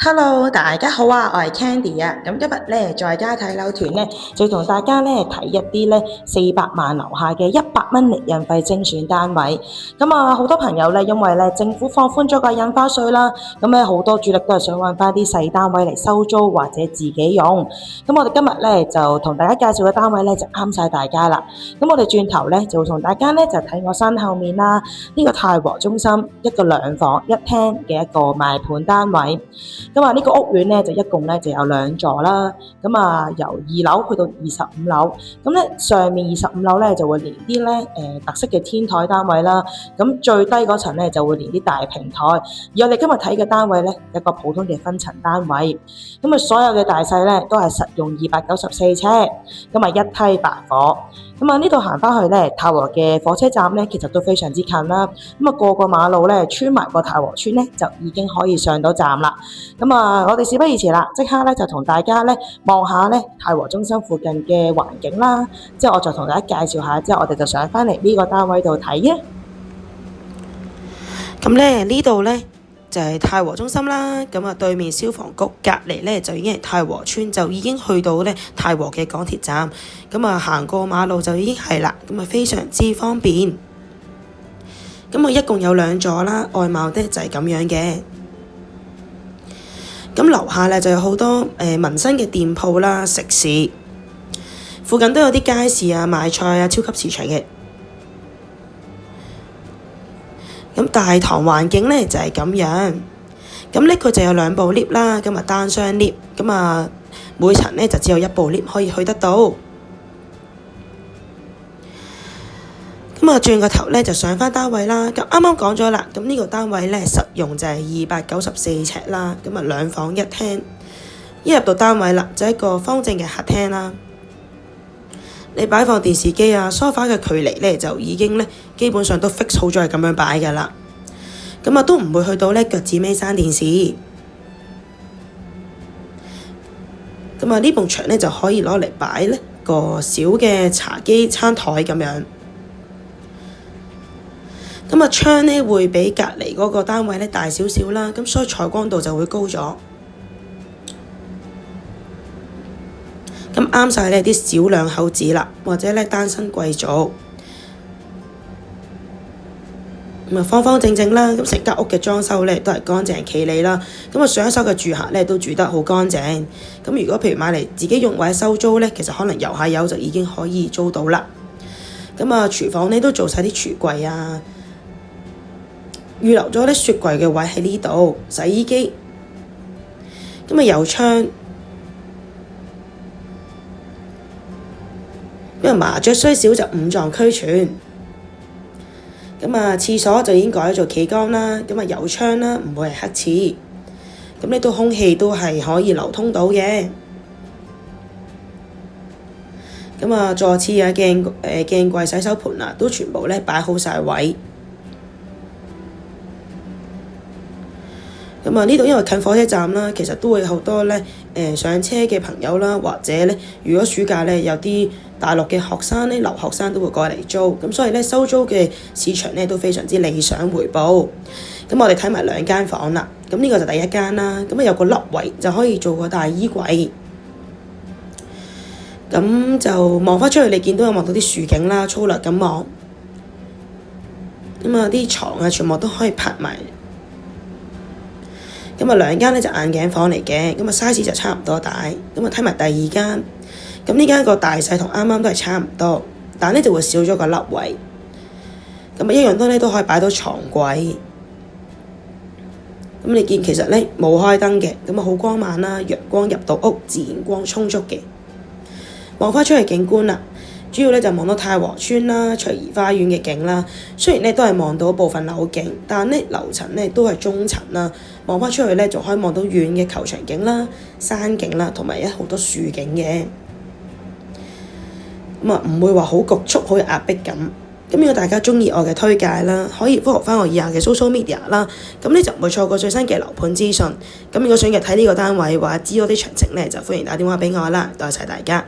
Hello，大家好啊，我係 Candy 啊。咁今日咧在家睇樓團咧，就同大家咧睇一啲咧400萬樓下嘅100蚊厘印費精選單位。咁啊，好多朋友咧，因為咧政府放寬咗個印花稅啦，咁咧好多主力都係想揾翻啲細單位嚟收租或者自己用。咁我哋今日咧就同大家介紹嘅單位咧就啱晒大家啦。咁我哋轉頭咧就同大家咧就睇我身後面啦，呢個太和中心一個2房1廳嘅一個賣盤單位。咁啊，呢個屋苑咧就一共咧就有2座啦。咁啊，由2樓去到25樓，咁咧上面25樓咧就會連啲咧特色嘅天台單位啦。咁最低嗰層咧就會連啲大平台。而我哋今日睇嘅單位咧，一個普通嘅分層單位。咁啊，所有嘅大細咧都係實用294尺，咁啊一梯8伙。咁啊，呢度行翻去咧，太和嘅火車站咧，其實都非常之近啦。咁啊，過個馬路咧，穿埋個太和村咧，就已經可以上到站啦。咁啊，我哋事不宜遲啦，即刻咧就同大家咧望下咧太和中心附近嘅環境啦。之後我就同大家介紹下，之後我哋就上翻嚟呢個單位度睇啊。咁咧呢度咧就係太和中心啦。咁啊，對面消防局隔離咧就已經係太和村，就已經去到咧太和嘅港鐵站。咁啊，行過馬路就已經係啦，咁啊非常之方便。咁啊，一共有2座啦，外貌咧就係咁樣嘅。咁樓下咧就有好多民生嘅店鋪啦、食肆，附近都有啲街市啊、賣菜啊、超級市場嘅。咁大堂環境咧就係咁樣。咁咧佢就有2部 lift 啦，咁啊單雙 lift，咁啊每層咧就只有1部 lift 可以去得到。咁啊轉個頭咧就上翻單位啦。咁啱啱講咗啦，咁呢個單位咧實用就係294尺啦，咁啊2房1廳。一入到單位啦，就係一個方正嘅客廳啦。你擺放電視機啊、梳化嘅距離咧就已經咧基本上都 fix 好咗係咁樣擺㗎啦。咁啊都唔會去到咧腳趾尾閂電視。咁啊呢埲牆咧就可以攞嚟擺咧個小嘅茶几餐台咁樣。咁啊窗咧會比隔離嗰個單位咧大少少啦，咁所以採光度就會高咗。咁啱晒呢啲小兩口子啦，或者咧單身貴族。咁啊方方正正啦，咁成間屋嘅裝修咧都係乾淨企理啦。咁啊上一手嘅住客咧都住得好乾淨。咁如果譬如買嚟自己用或者收租咧，其實可能油下油就已經可以租到啦。咁啊廚房咧都做晒啲櫥櫃啊，預留咗啲雪櫃嘅位喺呢度，洗衣機。咁啊有窗。因為麻雀雖小就5臟俱全。咁啊廁所就已經改咗做企缸啦，咁啊有窗啦，唔會係黑廁。咁呢度空氣都係可以流通到嘅。咁啊座廁啊鏡櫃洗手盆啊都全部咧擺好晒位。咁啊呢度因為近火車站啦，其實都會好多咧上車嘅朋友啦，或者咧如果暑假咧有啲大陸嘅學生咧留學生都會過嚟租，咁所以咧收租嘅市場咧都非常之理想回報。咁我哋睇埋2間房啦，咁呢個就第一間啦，咁啊有個凹位就可以做個大衣櫃。咁就望翻出去，你見到有望到啲樹景啦，粗略咁望。咁啊啲床啊全部都可以拍埋。咁啊2間咧就眼鏡房嚟嘅，咁啊 size 就差唔多大。咁啊睇埋第2間，咁呢間個大細同啱啱都係差唔多，但呢就會少咗個凹位。咁啊一樣多咧都可以擺到床櫃。咁你見其實咧冇開燈嘅，咁啊好光猛啦，陽光入到屋，自然光充足嘅。望翻出去景觀啦，主要咧就望到太和村啦、隨怡花園嘅景啦。雖然咧都係望到部分樓景，但咧樓層咧都係中層啦。望翻出去咧，仲可以望到遠嘅球場景啦、山景啦，同埋好多樹景嘅。咁啊，唔會話好局促、好有壓迫感。咁如果大家鍾意我嘅推介啦，可以 follow 翻我以下嘅 social media 啦，咁你就唔會錯過最新嘅樓盤資訊。咁如果想入睇呢個單位或者知多啲詳情咧，就歡迎打電話俾我啦。多謝大家。